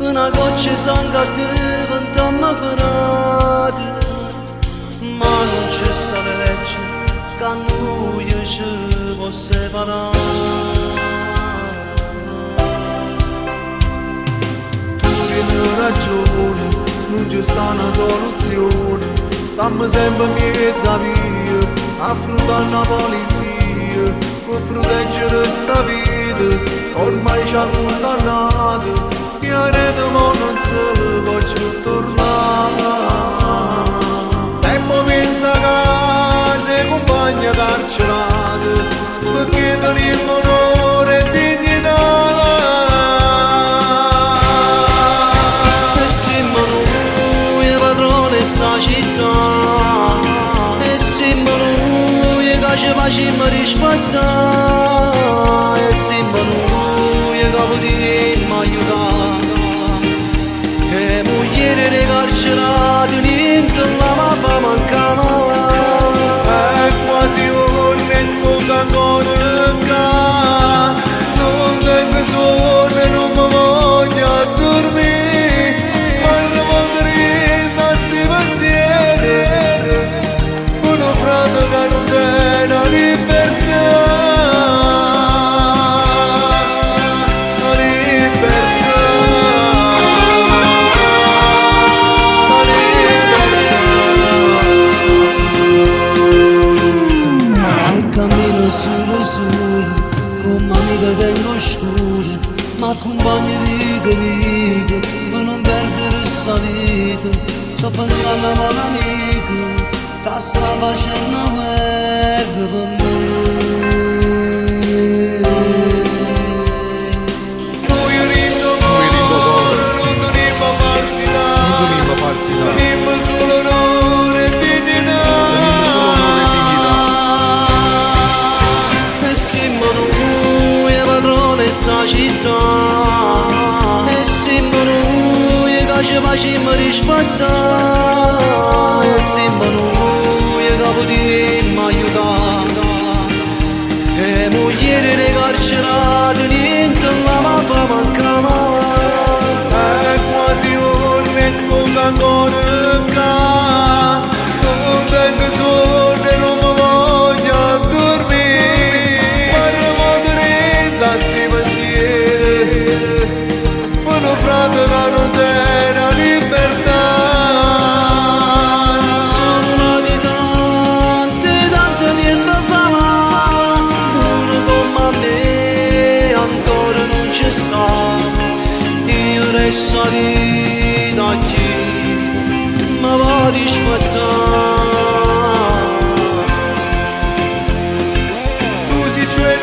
una goccia sangue diventa frate, ma non c'è sta legge che a noi ci può separare. Tu hai ragione, non c'è sta una soluzione, stiamo sempre in mezzo a via, affrontando la polizia, per proteggere sta vita, ormai ci ha condannato, pianeta ma non si può più tornare. Tempo pensa che sei compagna carcerata, perché teniamo onore e dignità. E siamo noi padrone sta città, e siamo noi che ci facciamo rispettare, e siamo noi che potremmo aiutare. E mogliere carcerate niente la fa mancare. È quasi onesto che ancora ca, non tengo sonno e non mi voglio dormire, ma non potrei da sti pensieri, uno frate che non tiene la libertà, la libertà, la libertà. E cammino solo, come amica tengo scura, ma accompagno viga, per non perdere sta vita. Sto pensando a un amico che sta facendo guerra per me. Noi rindo cuore, non dobbiamo falsità, teniamo solo onore e dignità. E siamo noi padrone sta città, e siamo noi che ci facciamo rispettare, e siamo noi che potremmo aiutare. E mogliere carcerate niente la fa mancare. È quasi onesto che ancora ca, non tengo sonno e non mi voglio dormire, ma rimuovere da sti pensieri, uno frate che non tiene la libertà. Sono una di tante tempo fa, uno come me ancora non ci sta. Io resto lì da chi mi va rispettare. Tu sei cioè